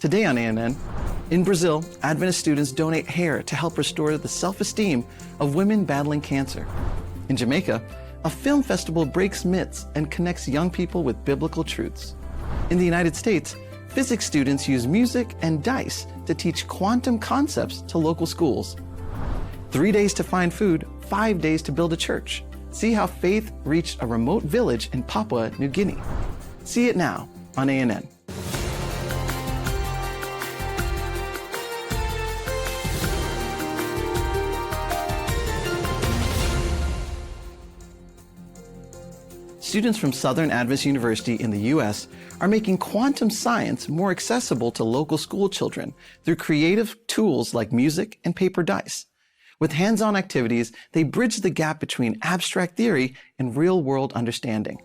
Today on ANN, in Brazil, Adventist students donate hair to help restore the self-esteem of women battling cancer. In Jamaica, a film festival breaks myths and connects young people with biblical truths. In the United States, physics students use music and dice to teach quantum concepts to local schools. 3 days to find food, 5 days to build a church. See how faith reached a remote village in Papua New Guinea. See it now on ANN. Students from Southern Adventist University in the U.S. are making quantum science more accessible to local school children through creative tools like music and paper dice. With hands-on activities, they bridge the gap between abstract theory and real-world understanding.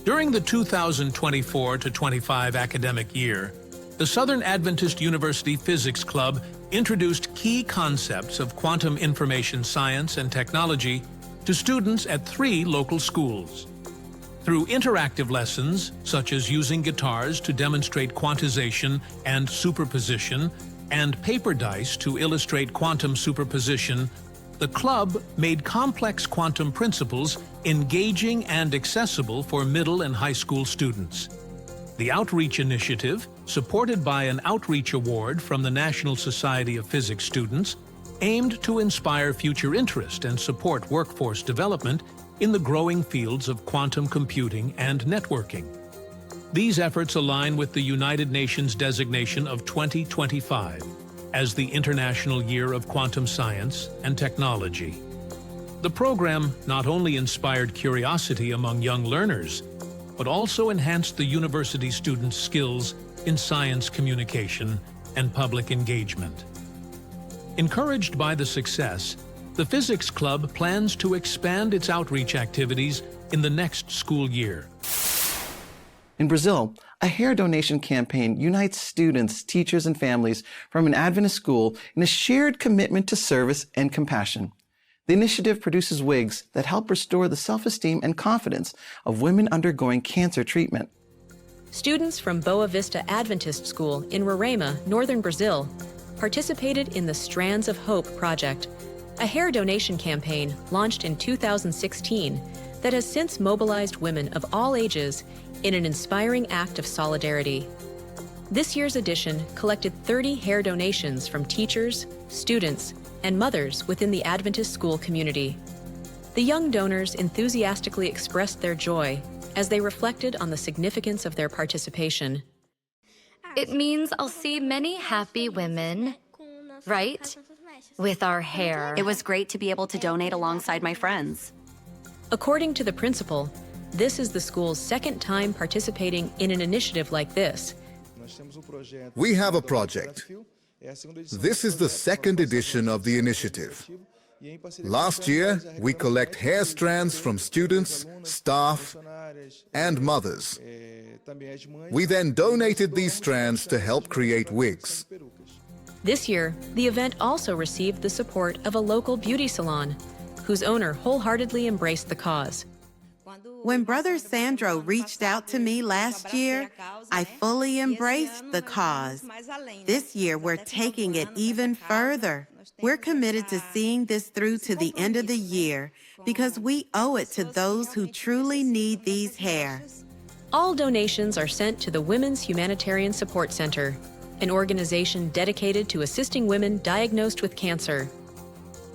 During the 2024-25 academic year, the Southern Adventist University Physics Club introduced key concepts of quantum information science and technology to students at 3 local schools. Through interactive lessons, such as using guitars to demonstrate quantization and superposition, and paper dice to illustrate quantum superposition, the club made complex quantum principles engaging and accessible for middle and high school students. The Outreach Initiative, supported by an Outreach Award from the National Society of Physics students, aimed to inspire future interest and support workforce development in the growing fields of quantum computing and networking. These efforts align with the United Nations designation of 2025 as the International Year of Quantum Science and Technology. The program not only inspired curiosity among young learners, but also enhanced the university students' skills in science communication and public engagement. Encouraged by the success, the Physics Club plans to expand its outreach activities in the next school year. In Brazil, a hair donation campaign unites students, teachers, and families from an Adventist school in a shared commitment to service and compassion. The initiative produces wigs that help restore the self-esteem and confidence of women undergoing cancer treatment. Students from Boa Vista Adventist School in Roraima, northern Brazil, participated in the Strands of Hope project, a hair donation campaign launched in 2016 that has since mobilized women of all ages in an inspiring act of solidarity. This year's edition collected 30 hair donations from teachers, students, and mothers within the Adventist school community. The young donors enthusiastically expressed their joy as they reflected on the significance of their participation. It means I'll see many happy women, right? With our hair. It was great to be able to donate alongside my friends. According to the principal, this is the school's second time participating in an initiative like this. We have a project. This is the second edition of the initiative. Last year, we collect hair strands from students, staff, and mothers. We then donated these strands to help create wigs. This year, the event also received the support of a local beauty salon, whose owner wholeheartedly embraced the cause. When Brother Sandro reached out to me last year, I fully embraced the cause. This year, we're taking it even further. We're committed to seeing this through to the end of the year because we owe it to those who truly need these hair. All donations are sent to the Women's Humanitarian Support Center, an organization dedicated to assisting women diagnosed with cancer.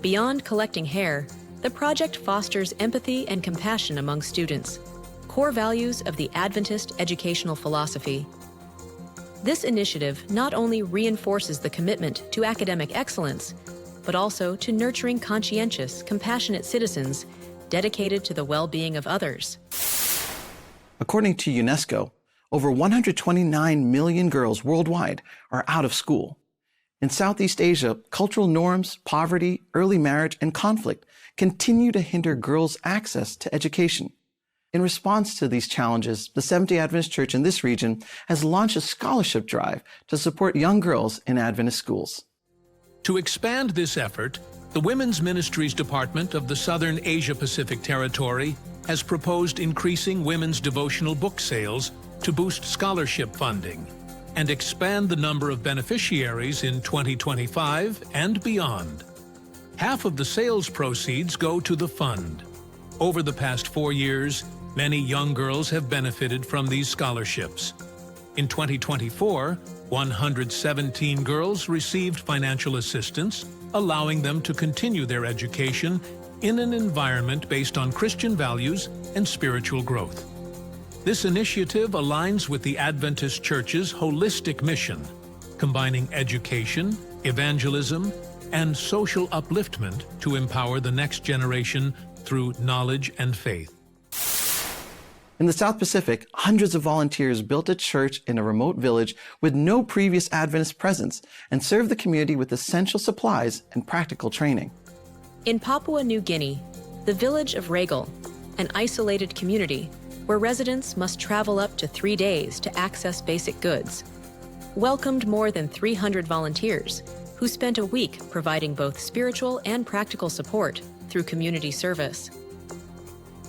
Beyond collecting hair, the project fosters empathy and compassion among students, core values of the Adventist educational philosophy. This initiative not only reinforces the commitment to academic excellence, but also to nurturing conscientious, compassionate citizens dedicated to the well-being of others. According to UNESCO, over 129 million girls worldwide are out of school. In Southeast Asia, cultural norms, poverty, early marriage, and conflict continue to hinder girls' access to education. In response to these challenges, the Seventh-day Adventist Church in this region has launched a scholarship drive to support young girls in Adventist schools. To expand this effort, the Women's Ministries Department of the Southern Asia-Pacific Territory has proposed increasing women's devotional book sales to boost scholarship funding and expand the number of beneficiaries in 2025 and beyond. Half of the sales proceeds go to the fund. Over the past 4 years, many young girls have benefited from these scholarships. In 2024, 117 girls received financial assistance, allowing them to continue their education in an environment based on Christian values and spiritual growth. This initiative aligns with the Adventist Church's holistic mission, combining education, evangelism, and social upliftment to empower the next generation through knowledge and faith. In the South Pacific, hundreds of volunteers built a church in a remote village with no previous Adventist presence and served the community with essential supplies and practical training. In Papua New Guinea, the village of Regal, an isolated community where residents must travel up to 3 days to access basic goods, welcomed more than 300 volunteers who spent a week providing both spiritual and practical support through community service.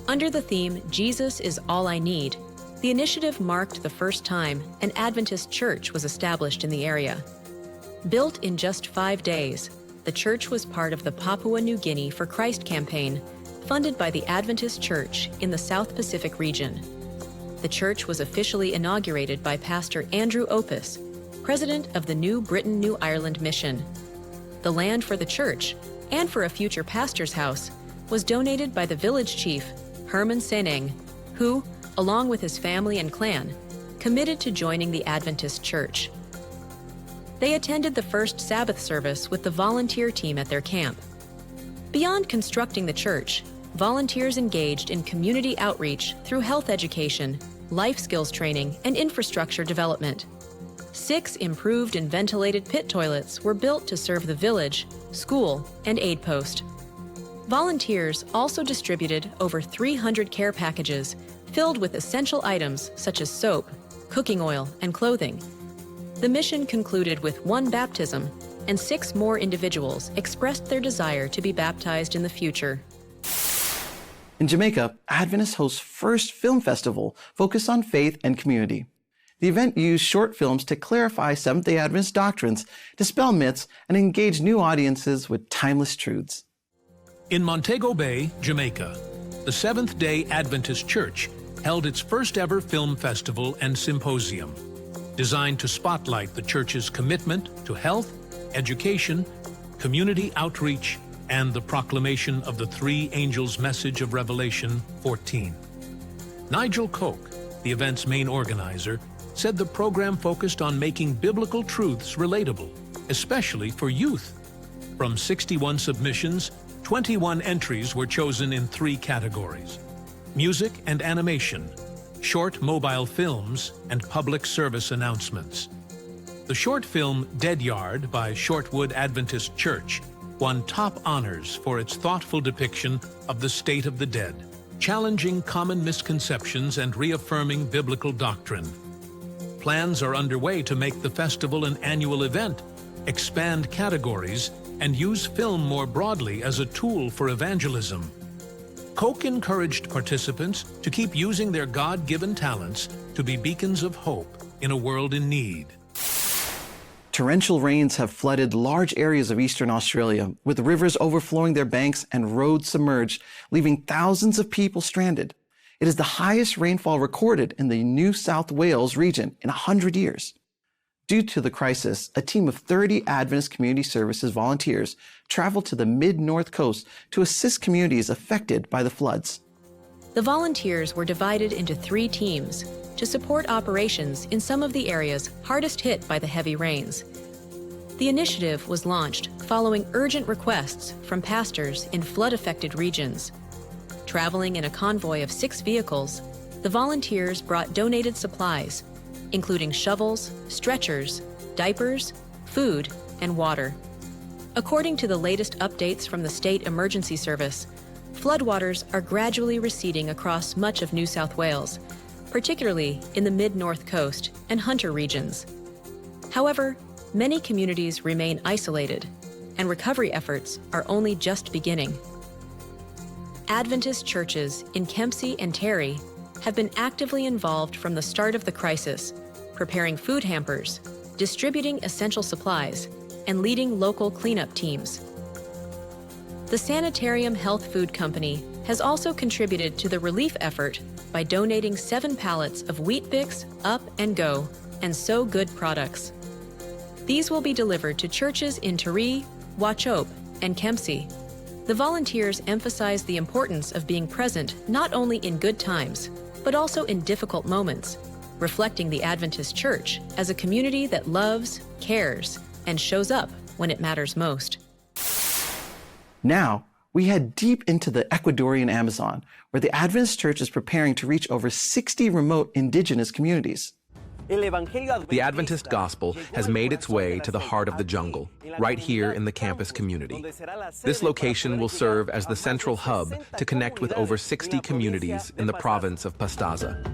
Under the theme, Jesus is All I Need, the initiative marked the first time an Adventist church was established in the area. Built in just 5 days, the church was part of the Papua New Guinea for Christ campaign, funded by the Adventist Church in the South Pacific region. The church was officially inaugurated by Pastor Andrew Opus, president of the New Britain, New Ireland mission. The land for the church, and for a future pastor's house, was donated by the village chief, Herman Seneng, who, along with his family and clan, committed to joining the Adventist Church. They attended the first Sabbath service with the volunteer team at their camp. Beyond constructing the church, volunteers engaged in community outreach through health education, life skills training, and infrastructure development. 6 improved and ventilated pit toilets were built to serve the village, school, and aid post. Volunteers also distributed over 300 care packages filled with essential items such as soap, cooking oil, and clothing. The mission concluded with 1 baptism, and 6 more individuals expressed their desire to be baptized in the future. In Jamaica, Adventist hosts first film festival focused on faith and community. The event used short films to clarify Seventh-day Adventist doctrines, dispel myths, and engage new audiences with timeless truths. In Montego Bay, Jamaica, the Seventh-day Adventist Church held its first ever film festival and symposium, designed to spotlight the church's commitment to health, education, community outreach, and the proclamation of the 3 angels' message of Revelation 14. Nigel Koch, the event's main organizer, said the program focused on making biblical truths relatable, especially for youth. From 61 submissions, 21 entries were chosen in 3 categories: music and animation, short mobile films, and public service announcements. The short film Dead Yard by Shortwood Adventist Church won top honors for its thoughtful depiction of the state of the dead, challenging common misconceptions and reaffirming biblical doctrine. Plans are underway to make the festival an annual event, expand categories, and use film more broadly as a tool for evangelism. Koch encouraged participants to keep using their God-given talents to be beacons of hope in a world in need. Torrential rains have flooded large areas of eastern Australia, with rivers overflowing their banks and roads submerged, leaving thousands of people stranded. It is the highest rainfall recorded in the New South Wales region in 100 years. Due to the crisis, a team of 30 Adventist Community Services volunteers traveled to the mid-north coast to assist communities affected by the floods. The volunteers were divided into 3 teams to support operations in some of the areas hardest hit by the heavy rains. The initiative was launched following urgent requests from pastors in flood-affected regions. Traveling in a convoy of 6 vehicles, the volunteers brought donated supplies, including shovels, stretchers, diapers, food, and water. According to the latest updates from the State Emergency Service, floodwaters are gradually receding across much of New South Wales, particularly in the mid-north coast and Hunter regions. However, many communities remain isolated, and recovery efforts are only just beginning. Adventist churches in Kempsey and Terry have been actively involved from the start of the crisis, preparing food hampers, distributing essential supplies, and leading local cleanup teams. The Sanitarium Health Food Company has also contributed to the relief effort by donating 7 pallets of Weet-Bix, Up and Go, and So Good products. These will be delivered to churches in Taree, Huachope, and Kempsey. The volunteers emphasize the importance of being present not only in good times, but also in difficult moments, reflecting the Adventist Church as a community that loves, cares, and shows up when it matters most. Now, we head deep into the Ecuadorian Amazon, where the Adventist Church is preparing to reach over 60 remote indigenous communities. The Adventist gospel has made its way to the heart of the jungle, right here in the campus community. This location will serve as the central hub to connect with over 60 communities in the province of Pastaza.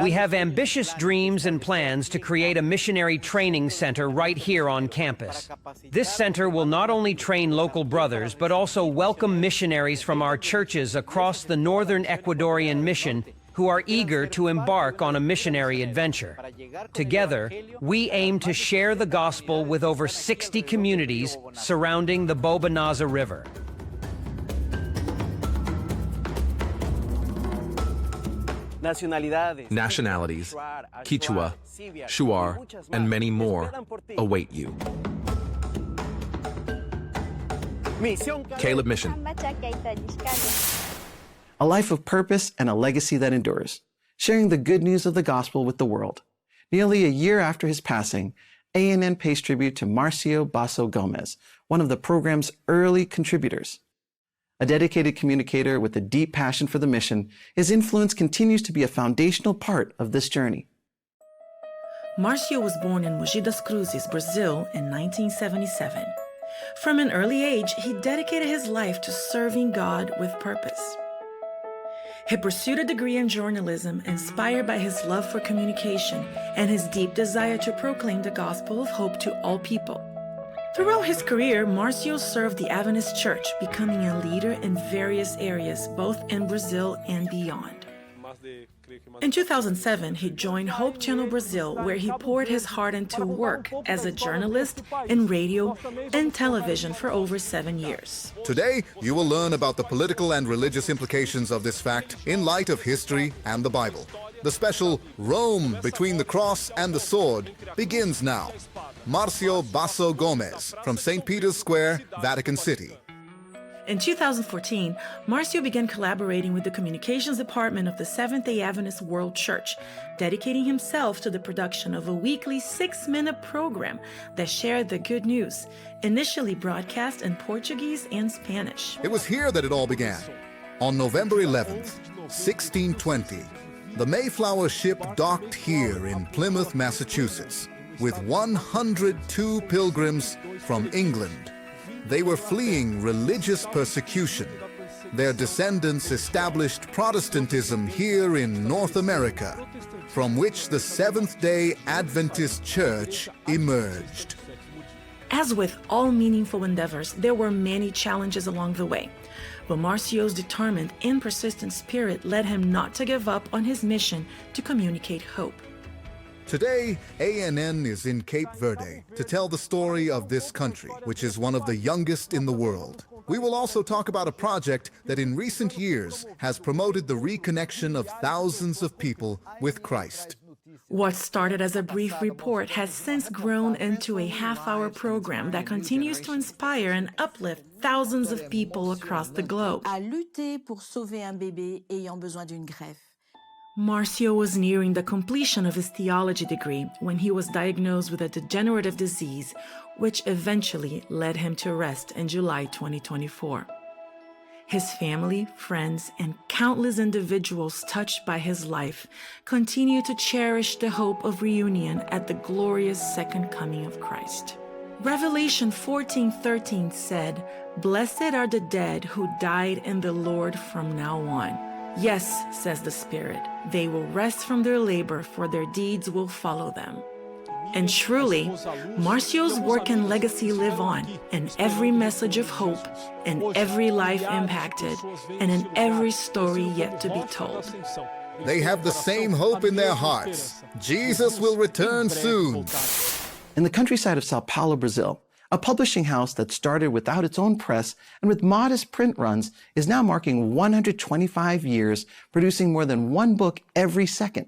We have ambitious dreams and plans to create a missionary training center right here on campus. This center will not only train local brothers, but also welcome missionaries from our churches across the northern Ecuadorian mission who are eager to embark on a missionary adventure. Together, we aim to share the gospel with over 60 communities surrounding the Bobanaza River. Nationalities, Quechua, Shuar, and many more await you. Caleb Mission. A life of purpose and a legacy that endures, sharing the good news of the gospel with the world. Nearly a year after his passing, ANN pays tribute to Marcio Basso Gomez, one of the program's early contributors. A dedicated communicator with a deep passion for the mission, his influence continues to be a foundational part of this journey. Marcio was born in Mogi das Cruzes, Brazil in 1977. From an early age, he dedicated his life to serving God with purpose. He pursued a degree in journalism, inspired by his love for communication and his deep desire to proclaim the gospel of hope to all people. Throughout his career, Marcio served the Adventist Church, becoming a leader in various areas, both in Brazil and beyond. In 2007, he joined Hope Channel Brazil, where he poured his heart into work as a journalist in radio and television for over 7 years. Today, you will learn about the political and religious implications of this fact in light of history and the Bible. The special Rome Between the Cross and the Sword begins now. Marcio Basso Gomez from St. Peter's Square, Vatican City. In 2014, Marcio began collaborating with the communications department of the Seventh-day Adventist World Church, dedicating himself to the production of a weekly 6-minute program that shared the good news, initially broadcast in Portuguese and Spanish. It was here that it all began. On November 11th, 1620, the Mayflower ship docked here in Plymouth, Massachusetts, with 102 pilgrims from England. They were fleeing religious persecution. Their descendants established Protestantism here in North America, from which the Seventh-day Adventist Church emerged. As with all meaningful endeavors, there were many challenges along the way. But Marcio's determined and persistent spirit led him not to give up on his mission to communicate hope. Today, ANN is in Cape Verde to tell the story of this country, which is one of the youngest in the world. We will also talk about a project that in recent years has promoted the reconnection of thousands of people with Christ. What started as a brief report has since grown into a half-hour program that continues to inspire and uplift thousands of people across the globe. Marcio was nearing the completion of his theology degree when he was diagnosed with a degenerative disease, which eventually led him to rest in July 2024. His family, friends, and countless individuals touched by his life continue to cherish the hope of reunion at the glorious second coming of Christ. Revelation 14:13 said, "Blessed are the dead who died in the Lord from now on. Yes, says the Spirit, they will rest from their labor, for their deeds will follow them." And truly, Marcio's work and legacy live on in every message of hope, in every life impacted, and in every story yet to be told. They have the same hope in their hearts. Jesus will return soon. In the countryside of Sao Paulo, Brazil, a publishing house that started without its own press and with modest print runs is now marking 125 years, producing more than one book every second.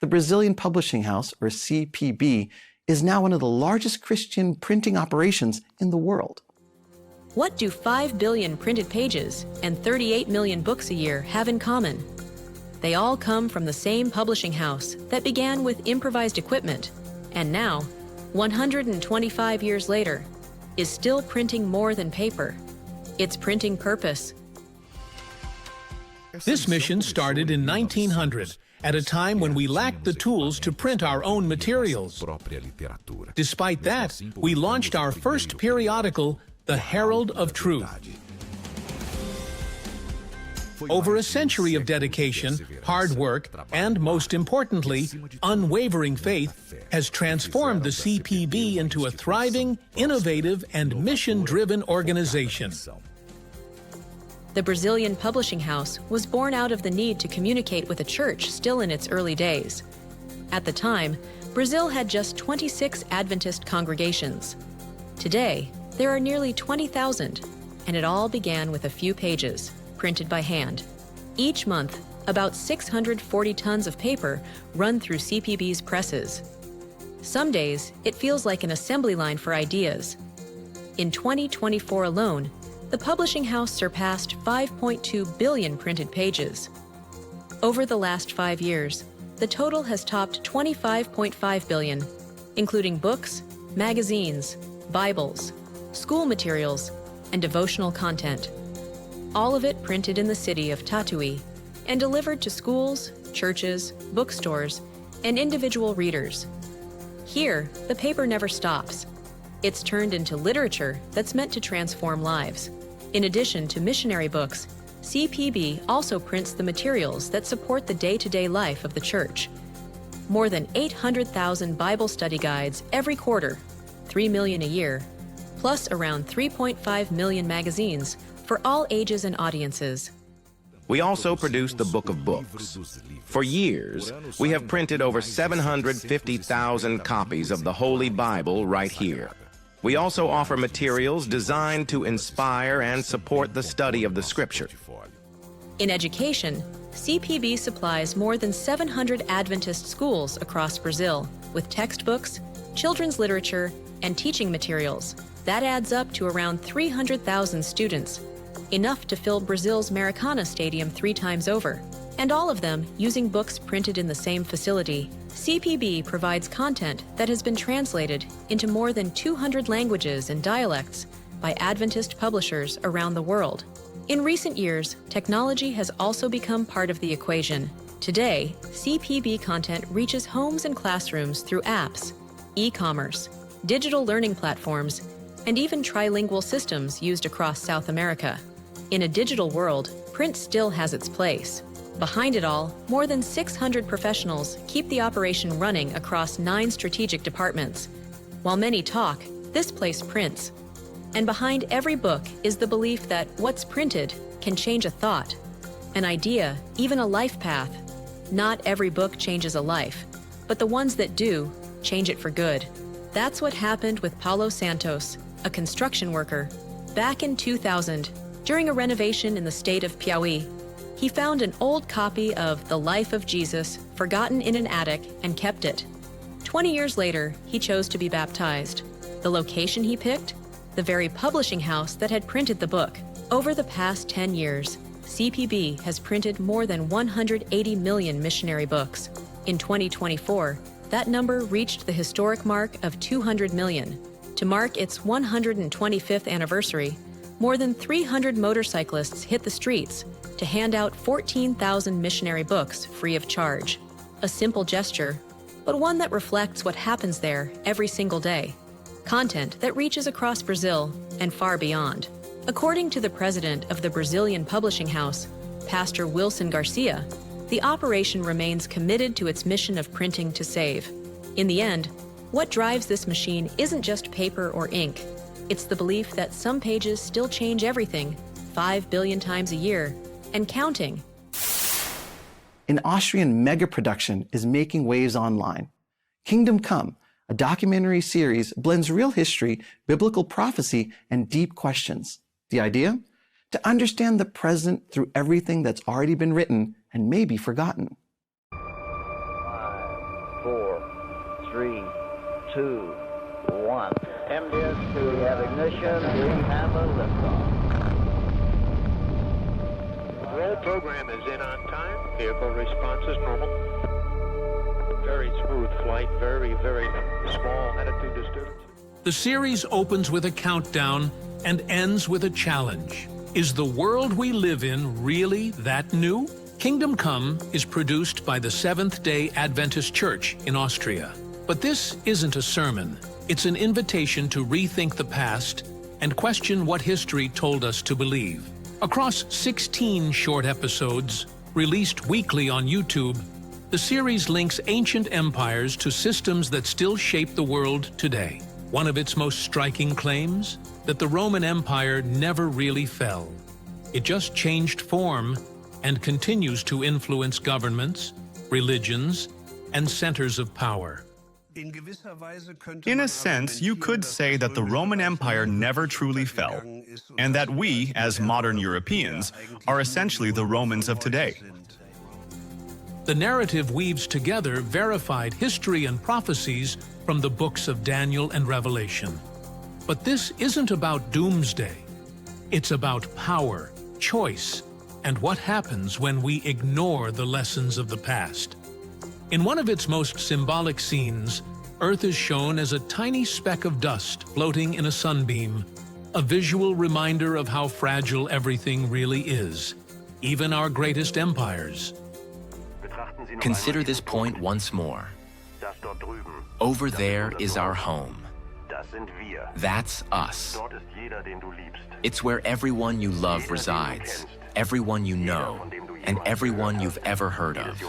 The Brazilian Publishing House, or CPB, is now one of the largest Christian printing operations in the world. What do 5 billion printed pages and 38 million books a year have in common? They all come from the same publishing house that began with improvised equipment, and now, 125 years later, is still printing more than paper. It's printing purpose. This mission started in 1900, at a time when we lacked the tools to print our own materials. Despite that, we launched our first periodical, The Herald of Truth. Over a century of dedication, hard work, and most importantly, unwavering faith has transformed the CPB into a thriving, innovative, and mission-driven organization. The Brazilian Publishing House was born out of the need to communicate with a church still in its early days. At the time, Brazil had just 26 Adventist congregations. Today, there are nearly 20,000, and it all began with a few pages, printed by hand. Each month, about 640 tons of paper run through CPB's presses. Some days, it feels like an assembly line for ideas. In 2024 alone, the publishing house surpassed 5.2 billion printed pages. Over the last 5 years, the total has topped 25.5 billion, including books, magazines, Bibles, school materials, and devotional content. All of it printed in the city of Tatuí and delivered to schools, churches, bookstores, and individual readers. Here, the paper never stops. It's turned into literature that's meant to transform lives. In addition to missionary books, CPB also prints the materials that support the day-to-day life of the church. More than 800,000 Bible study guides every quarter, 3 million a year, plus around 3.5 million magazines for all ages and audiences. We also produce the Book of Books. For years, we have printed over 750,000 copies of the Holy Bible right here. We also offer materials designed to inspire and support the study of the Scripture. In education, CPB supplies more than 700 Adventist schools across Brazil with textbooks, children's literature, and teaching materials. That adds up to around 300,000 students, enough to fill Brazil's Maracana Stadium 3 times over, and all of them using books printed in the same facility. CPB provides content that has been translated into more than 200 languages and dialects by Adventist publishers around the world. In recent years, technology has also become part of the equation. Today, CPB content reaches homes and classrooms through apps, e-commerce, digital learning platforms, and even trilingual systems used across South America. In a digital world, print still has its place. Behind it all, more than 600 professionals keep the operation running across 9 strategic departments. While many talk, this place prints. And behind every book is the belief that what's printed can change a thought, an idea, even a life path. Not every book changes a life, but the ones that do change it for good. That's what happened with Paulo Santos, a construction worker. Back in 2000, during a renovation in the state of Piauí, he found an old copy of The Life of Jesus forgotten in an attic and kept it. 20 years later, he chose to be baptized. The location he picked? The very publishing house that had printed the book. Over the past 10 years, CPB has printed more than 180 million missionary books. In 2024, that number reached the historic mark of 200 million. To mark its 125th anniversary, more than 300 motorcyclists hit the streets to hand out 14,000 missionary books free of charge. A simple gesture, but one that reflects what happens there every single day. Content that reaches across Brazil and far beyond. According to the president of the Brazilian Publishing House, Pastor Wilson Garcia, the operation remains committed to its mission of printing to save. In the end, What drives this machine isn't just paper or ink. It's the belief that some pages still change everything 5 billion times a year, and counting. An Austrian mega production is making waves online. Kingdom Come, a documentary series, blends real history, biblical prophecy, and deep questions. The idea? To understand the present through everything that's already been written and maybe forgotten. 5, 4, 3, 2, 1. MDS, we have ignition, we have a liftoff. Roll program is in on time. Vehicle response is normal. Very smooth flight, very, very small attitude disturbance. The series opens with a countdown and ends with a challenge. Is the world we live in really that new? Kingdom Come is produced by the Seventh-day Adventist Church in Austria. But this isn't a sermon. It's an invitation to rethink the past and question what history told us to believe. Across 16 short episodes, released weekly on YouTube, the series links ancient empires to systems that still shape the world today. One of its most striking claims? That the Roman Empire never really fell. It just changed form and continues to influence governments, religions, and centers of power. In a sense, you could say that the Roman Empire never truly fell, and that we, as modern Europeans, are essentially the Romans of today. The narrative weaves together verified history and prophecies from the books of Daniel and Revelation. But this isn't about doomsday. It's about power, choice, and what happens when we ignore the lessons of the past. In one of its most symbolic scenes, Earth is shown as a tiny speck of dust floating in a sunbeam, a visual reminder of how fragile everything really is, even our greatest empires. Consider this point once more. Over there is our home. That's us. It's where everyone you love resides, everyone you know, and everyone you've ever heard of.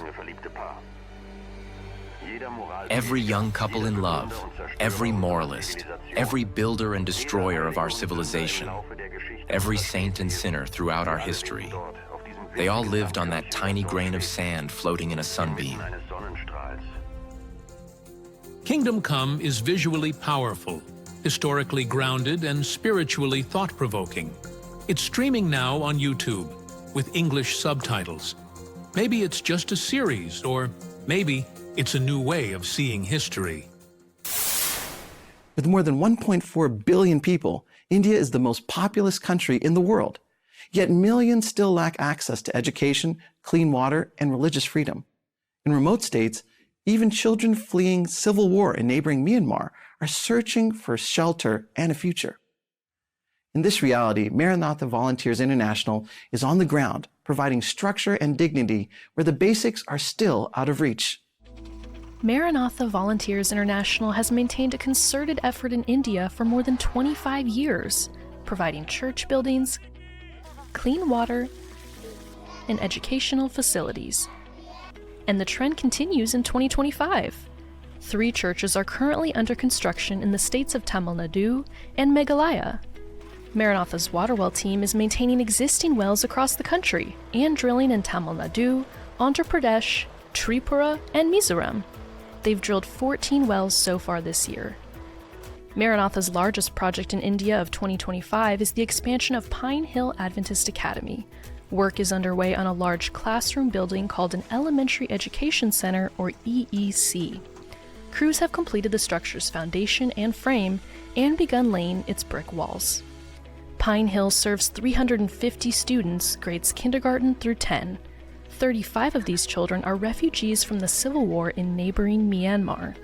Every young couple in love, every moralist, every builder and destroyer of our civilization, every saint and sinner throughout our history. They all lived on that tiny grain of sand floating in a sunbeam. Kingdom Come is visually powerful, historically grounded, and spiritually thought-provoking. It's streaming now on YouTube with English subtitles. Maybe it's just a series, or maybe it's a new way of seeing history. With more than 1.4 billion people, India is the most populous country in the world. Yet millions still lack access to education, clean water, and religious freedom. In remote states, even children fleeing civil war in neighboring Myanmar are searching for shelter and a future. In this reality, Maranatha Volunteers International is on the ground, providing structure and dignity where the basics are still out of reach. Maranatha Volunteers International has maintained a concerted effort in India for more than 25 years, providing church buildings, clean water, and educational facilities. And the trend continues in 2025. 3 churches are currently under construction in the states of Tamil Nadu and Meghalaya. Maranatha's water well team is maintaining existing wells across the country and drilling in Tamil Nadu, Andhra Pradesh, Tripura, and Mizoram. They've drilled 14 wells so far this year. Maranatha's largest project in India of 2025 is the expansion of Pine Hill Adventist Academy. Work is underway on a large classroom building called an Elementary Education Center, or EEC. Crews have completed the structure's foundation and frame and begun laying its brick walls. Pine Hill serves 350 students, grades kindergarten through 10. 35 of these children are refugees from the civil war in neighboring Myanmar.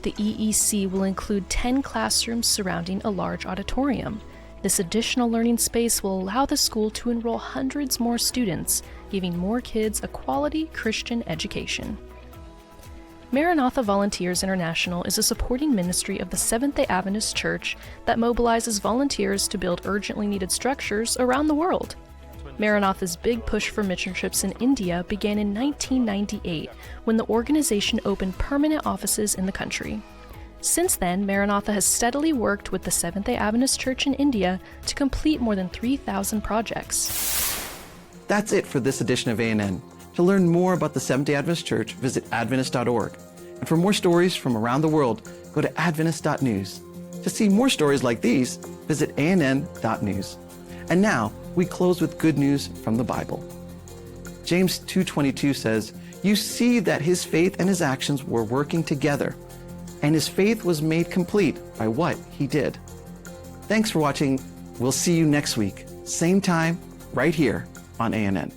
The EEC will include 10 classrooms surrounding a large auditorium. This additional learning space will allow the school to enroll hundreds more students, giving more kids a quality Christian education. Maranatha Volunteers International is a supporting ministry of the Seventh-day Adventist Church that mobilizes volunteers to build urgently needed structures around the world. Maranatha's big push for mission trips in India began in 1998 when the organization opened permanent offices in the country. Since then, Maranatha has steadily worked with the Seventh-day Adventist Church in India to complete more than 3,000 projects. That's it for this edition of ANN. To learn more about the Seventh-day Adventist Church, visit Adventist.org. And for more stories from around the world, go to Adventist.news. To see more stories like these, visit ANN.news. And now, we close with good news from the Bible. James 2:22 says, "You see that his faith and his actions were working together, and his faith was made complete by what he did." Thanks for watching. We'll see you next week, same time, right here on ANN.